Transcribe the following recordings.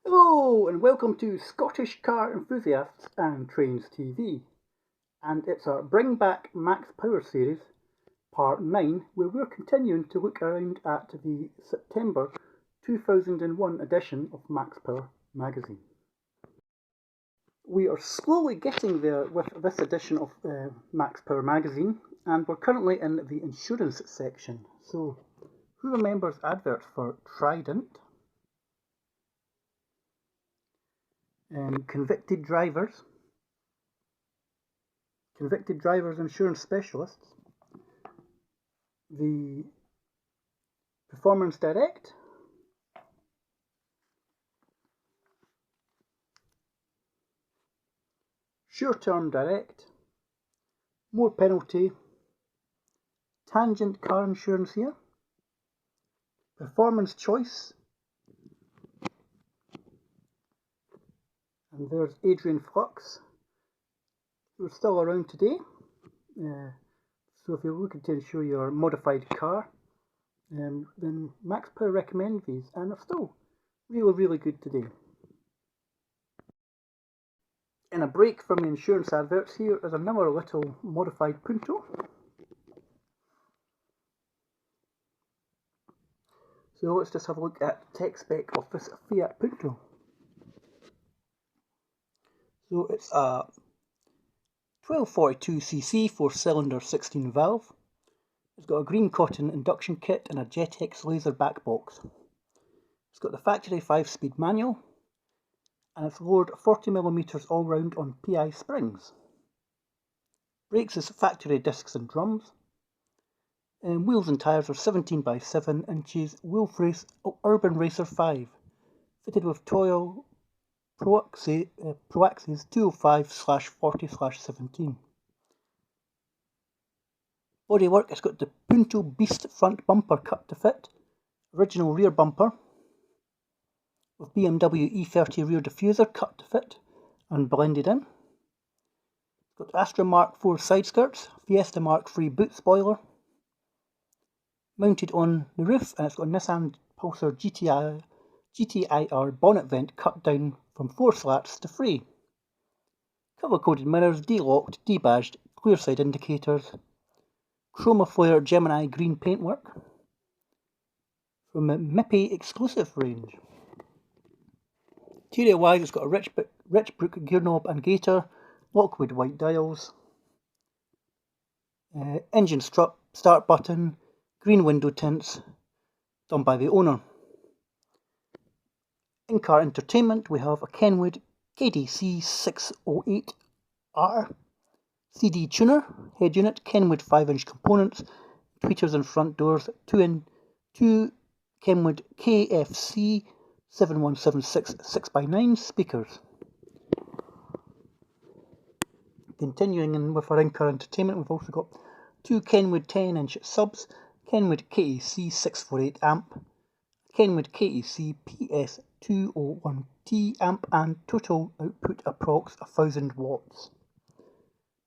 Hello and welcome to Scottish Car Enthusiasts and Trains TV, and it's our Bring Back Max Power series, part 9, where we're continuing to look around at the September 2001 edition of Max Power magazine. We are slowly getting there with this edition of Max Power magazine, and we're currently in the insurance section. So, who remembers adverts for Trident? Convicted drivers insurance specialists, the Performance Direct, Sure Term Direct, More Penalty, Tangent Car Insurance here, Performance Choice, and there's Adrian Flux, who's still around today. So if you're looking to insure your modified car, then Max Power recommend these, and they're still really good today. In a break from the insurance adverts, here is another little modified Punto. So let's just have a look at tech spec of this Fiat Punto. So it's a 1242cc 4-cylinder 16 valve. It's got a green cotton induction kit and a Jetex laser back box. It's got the factory 5-speed manual, and it's lowered 40mm all round on PI springs. Brakes is factory discs and drums. Wheels and tyres are 17 by 7 inches Wheelface Urban Racer 5, fitted with Toyo Proaxis 205/40/17. Bodywork, it's got the Punto Beast front bumper cut to fit, original rear bumper with BMW E30 rear diffuser cut to fit and blended in. It's got Astra Mark IV side skirts, Fiesta Mark III boot spoiler mounted on the roof, and it's got a Nissan Pulsar GTIR bonnet vent cut down from 4 slats to 3. Colour-coded mirrors, de-locked, de-badged, clear side indicators, Chroma Flare Gemini green paintwork from the MIPI exclusive range. Interior wise, it's got a Richbrook gear knob and gaiter, Lockwood white dials, engine strut, start button, green window tints, done by the owner. In-car entertainment, we have a Kenwood KDC 608R CD tuner, head unit, Kenwood 5-inch components, tweeters and front doors, 2 Kenwood KFC 7176 6x9 speakers. Continuing with our in-car entertainment, we've also got 2 Kenwood 10-inch subs, Kenwood KEC 648 amp, Kenwood KEC PS201T amp, and total output approx 1000 watts.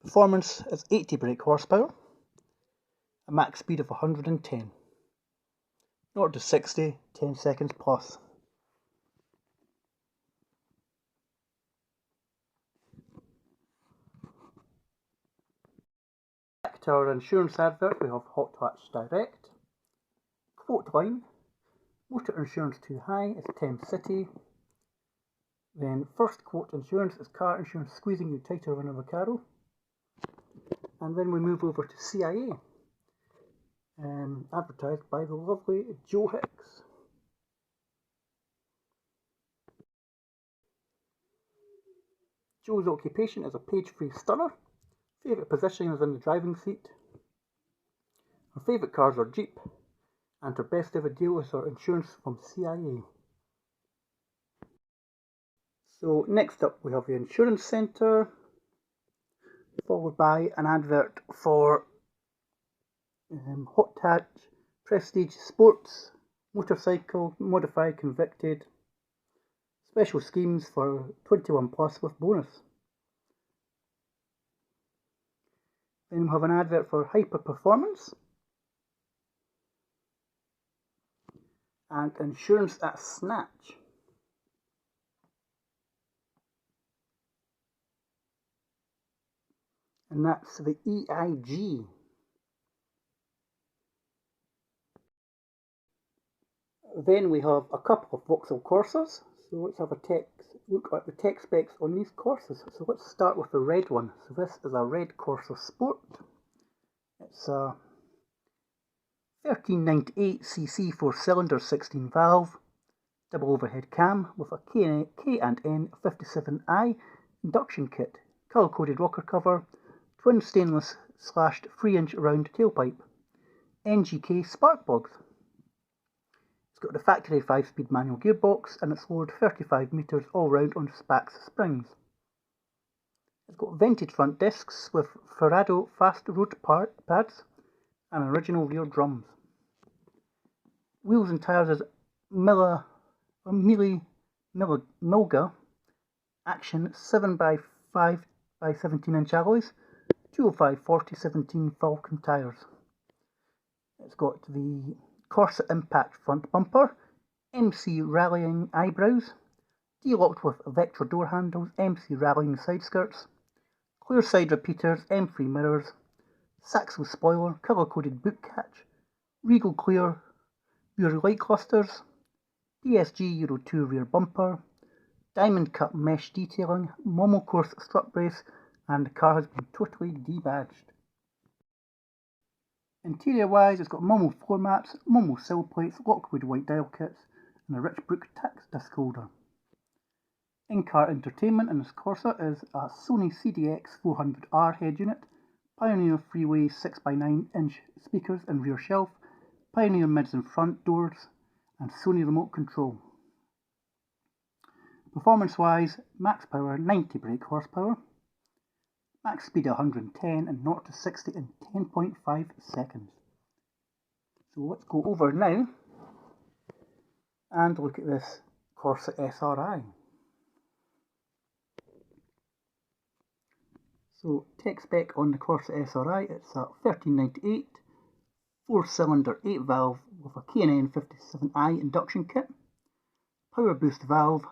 Performance is 80 brake horsepower, a max speed of 110. 0 to 60, 10 seconds plus. Back to our insurance advert, we have Hot Hatch Direct. Quote line, motor insurance too high is Thames City. Then first quote insurance is car insurance squeezing you tighter than a Recaro. And then we move over to CIA, advertised by the lovely Joe Hicks. Joe's occupation is a page-free stunner. Favourite position is in the driving seat. Her favourite cars are Jeep, and her best ever deal is her insurance from CIA. So next up we have the Insurance Centre, followed by an advert for Hot Hatch Prestige Sports motorcycle, modified, convicted, special schemes for 21 plus with bonus. Then we have an advert for Hyper Performance and Insurance at Snatch. and that's the EIG. Then we have a couple of Vauxhall Corsas. So let's have a look at the tech specs on these Corsas. So let's start with the red one. So this is a red Corsa Sport. It's a 1398cc 4-cylinder 16 valve, double overhead cam with a K&N 57i induction kit, colour coded rocker cover, twin stainless slashed 3-inch round tailpipe, NGK spark plugs. It's got the factory 5-speed manual gearbox and it's lowered 35 metres all round on Spax springs. It's got vented front discs with Ferrado fast road pads and original rear drums. Wheels and tyres is Milgauss Action 7x5 by 17-inch alloys, 205/40/17 Falcon tyres. It's got the Corsa Impact front bumper, MC rallying eyebrows, D-locked with Vectra door handles, MC rallying side skirts, clear side repeaters, M3 mirrors, Saxo spoiler, colour-coded boot catch, Regal clear rear light clusters, PSG Euro 2 rear bumper, diamond cut mesh detailing, Momo course strut brace, and the car has been totally debadged. Interior wise, it's got Momo floor mats, Momo sill plates, Lockwood white dial kits, and a Richbrook tax disc holder. In-car entertainment in this Corsa is a Sony CDX 400R head unit, Pioneer Freeway 6x9-inch speakers and rear shelf, Pioneer mids and front doors, and Sony remote control. Performance-wise, max power 90 brake horsepower, max speed 110 and 0 to 60 in 10.5 seconds. So let's go over now and look at this Corsa SRI. So tech spec on the Corsa SRI, it's a 1398 4-cylinder 8-valve with a K&N 57i induction kit, power boost valve,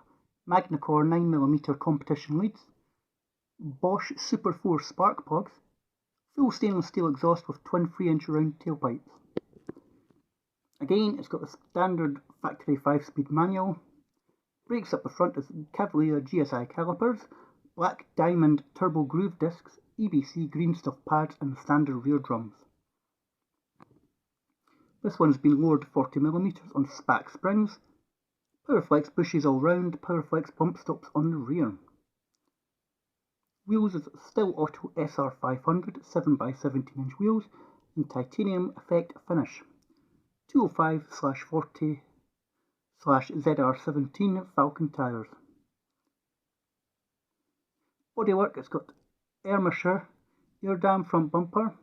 Magnacore 9mm competition leads, Bosch Super 4 spark plugs, full stainless steel exhaust with twin 3-inch round tailpipes. Again, it's got the standard factory 5-speed manual, brakes up the front is Cavalier GSI calipers, black diamond turbo groove discs, EBC green stuff pads and standard rear drums. This one's been lowered 40mm on Spax springs, Powerflex bushes all round, Powerflex bump stops on the rear. Wheels is Still Auto SR500 7x17-inch wheels in titanium effect finish, 205/40/ZR17 Falcon tyres. Bodywork, it's got Ermischer air dam front bumper,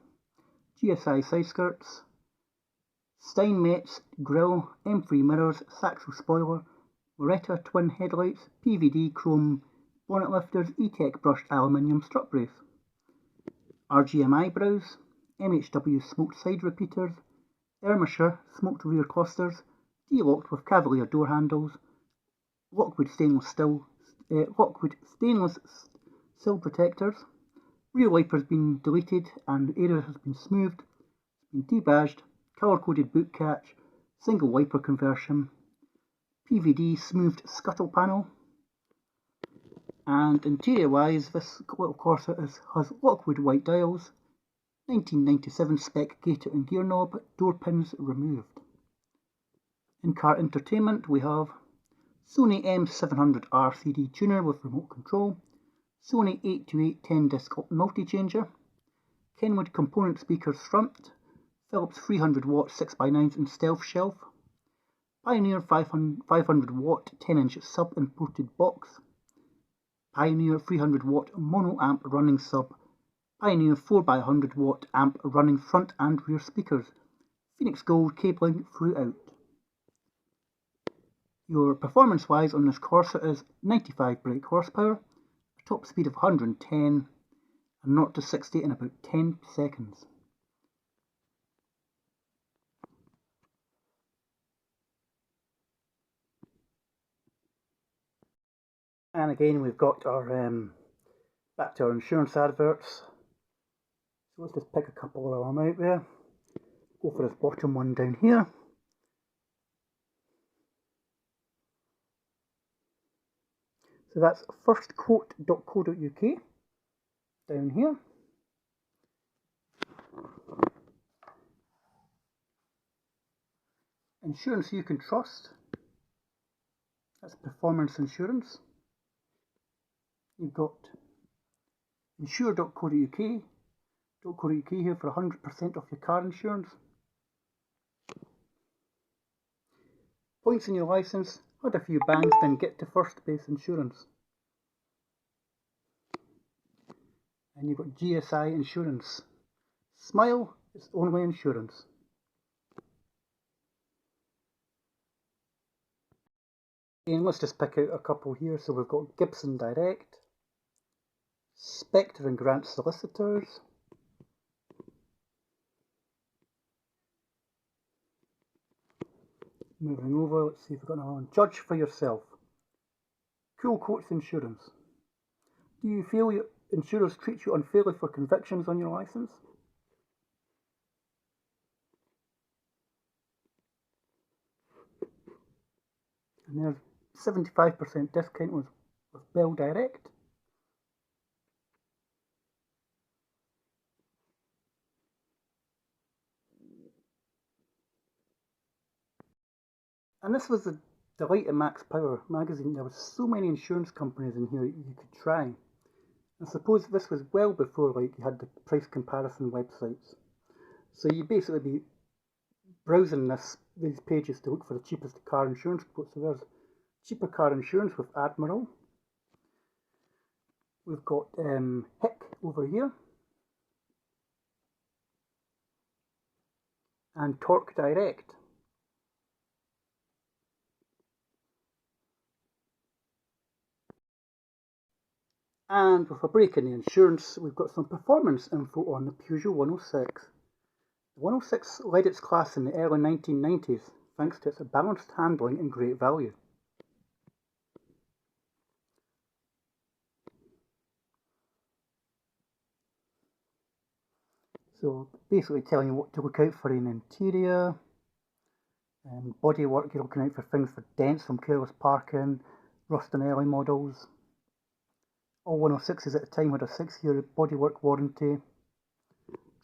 GSI side skirts, Steinmetz grille, M3 mirrors, Saxo spoiler, Loretta twin headlights, PVD chrome bonnet lifters, E-Tech brushed aluminium strut brace, RGM eyebrows, MHW smoked side repeaters, Ermischer smoked rear clusters, D-locked with Cavalier door handles, Lockwood stainless sill protectors, rear wipers been deleted and the area has been smoothed, been debadged, colour-coded boot catch, single wiper conversion, PVD smoothed scuttle panel, and interior-wise, this little Corsa has Lockwood white dials, 1997 spec gator and gear knob, door pins removed. In-car entertainment, we have Sony M700R CD tuner with remote control, Sony 828 10-disc multi-changer, Kenwood component speakers front, Philips 300W 6x9s and stealth shelf, Pioneer 500W 10-inch sub imported box, Pioneer 300W mono amp running sub, Pioneer 4x100W amp running front and rear speakers, Phoenix Gold cabling throughout. Your performance wise on this Corsa is 95 brake horsepower, a top speed of 110 and 0 to 60 in about 10 seconds. And again we've got our back to our insurance adverts. So let's just pick a couple of them out there. Go for this bottom one down here. So that's firstquote.co.uk down here. Insurance you can trust. That's performance insurance. You've got insure.co.uk here for 100% off your car insurance. Points in your licence, had a few bangs, then get to first base insurance. And you've got GSI insurance. Smile, it's only insurance. And let's just pick out a couple here. So we've got Gibson Direct, Spectre and Grant Solicitors, moving over, let's see if we've got another one. Judge for Yourself, Cool Quotes Insurance. Do you feel your insurers treat you unfairly for convictions on your licence? And there's 75% discount with Bell Direct. And this was the delight of Max Power magazine. There were so many insurance companies in here you could try. I suppose this was well before you had the price comparison websites. So you basically be browsing these pages to look for the cheapest car insurance quotes. So there's cheaper car insurance with Admiral. We've got HIC over here. And Torque Direct. And with a break in the insurance, we've got some performance info on the Peugeot 106. The 106 led its class in the early 1990s thanks to its balanced handling and great value. So basically telling you what to look out for in the interior, bodywork, you're looking out for things for dents from careless parking, rust on early models. All 106s at the time had a 6-year bodywork warranty.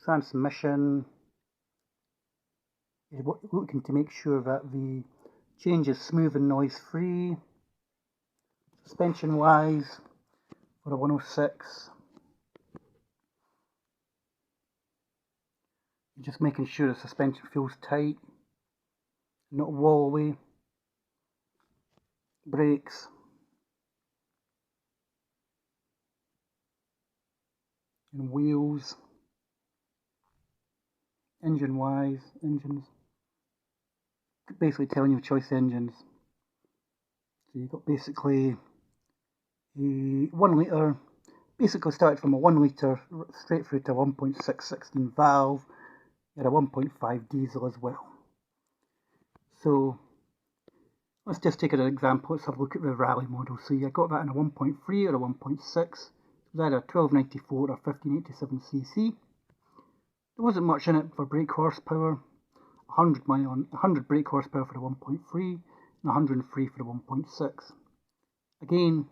Transmission, you're looking to make sure that the change is smooth and noise free. Suspension wise, for a 106, you're just making sure the suspension feels tight, not wallowy. Brakes, and wheels. Engine wise, engines, basically telling you choice engines. So you've got basically a 1 litre, basically started from a 1 litre straight through to a 1.6 16 valve, and a 1.5 diesel as well. So let's just take an example. Let's have a look at the rally model. So you got that in a 1.3 or a 1.6. So either a 1294 or 1587cc. There wasn't much in it for brake horsepower. 100 brake horsepower for the 1.3 and 103 for the 1.6. Again,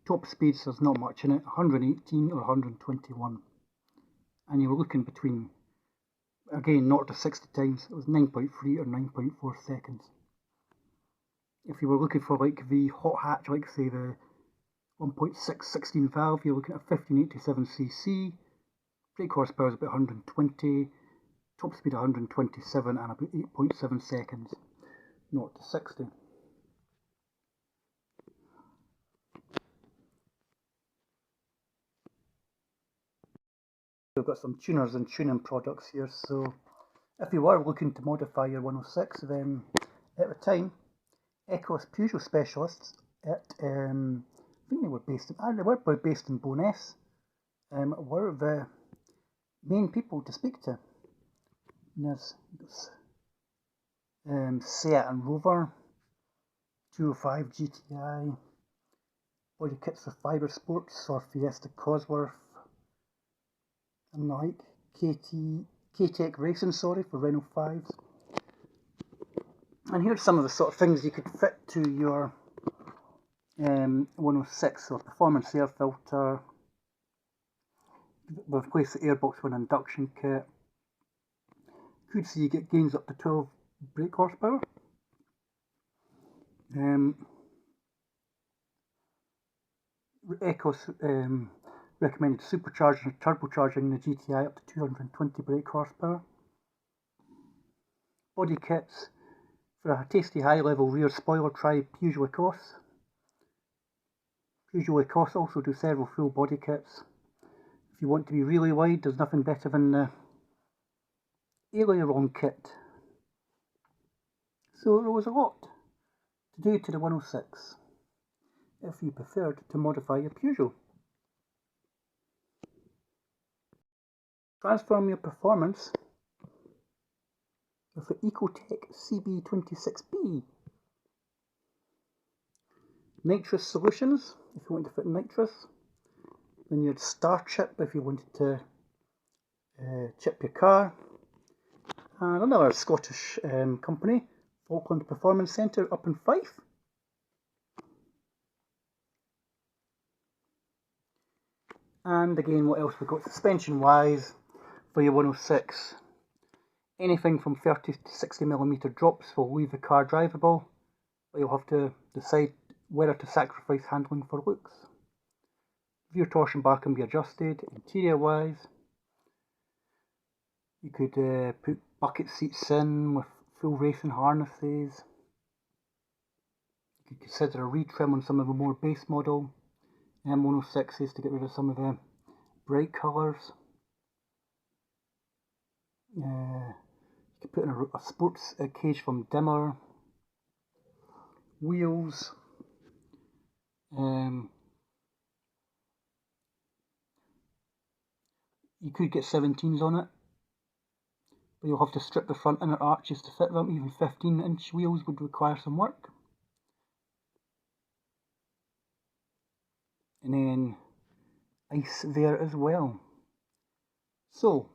top speeds, there's not much in it. 118 or 121. And you were looking between, again, 0 to 60 times. It was 9.3 or 9.4 seconds. If you were looking for the hot hatch, say the 1.6 16 valve, you're looking at 1587cc. Brake horsepower is about 120, top speed 127 and about 8.7 seconds, 0 to 60. We've got some tuners and tuning products here. So if you were looking to modify your 106, then at the time, Ecos Peugeot specialists at I think they were based in Bo'ness, were the main people to speak to. And there's Seat and Rover, 205 GTI, body kits for Fibre Sports or Fiesta Cosworth and the like, K-Tech Racing, sorry, for Renault 5s. And here's some of the sort of things you could fit to your 106. So a performance air filter. We've replaced the airbox with an induction kit. Could see you get gains up to 12 brake horsepower. Ecos recommended supercharging and turbocharging the GTI up to 220 brake horsepower. Body kits for a tasty high level rear spoiler, try Peugeot Ecos. Peugeot Ecos also do several full body kits. If you want to be really wide, there's nothing better than the aileron kit. So there was a lot to do to the 106 if you preferred to modify your Peugeot. Transform your performance with the Ecotec CB26B. Nitrous solutions, if you want to fit nitrous. Then you had Star Chip if you wanted to chip your car. And another Scottish company, Falkland Performance Centre up in Fife. And again, what else we've got suspension wise for your 106. Anything from 30 to 60mm drops will leave the car drivable, but you'll have to decide whether to sacrifice handling for looks. Rear torsion bar can be adjusted. Interior wise, you could put bucket seats in with full racing harnesses. You could consider a retrim on some of the more base model M106s to get rid of some of the bright colours. You could put in a sports cage from Dimmer. Wheels. You could get 17s on it, but you'll have to strip the front inner arches to fit them. Even 15-inch wheels would require some work. And then ice there as well. So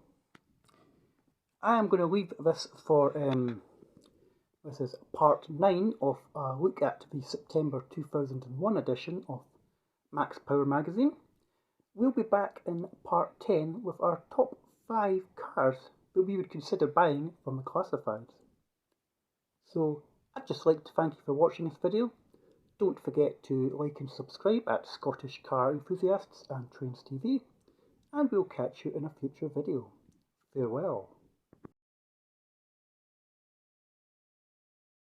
I am going to leave this for this is part 9 of a look at the September 2001 edition of Max Power magazine. We'll be back in part 10 with our top 5 cars that we would consider buying from the classifieds. So I'd just like to thank you for watching this video. Don't forget to like and subscribe at Scottish Car Enthusiasts and Trains TV, and we'll catch you in a future video. Farewell.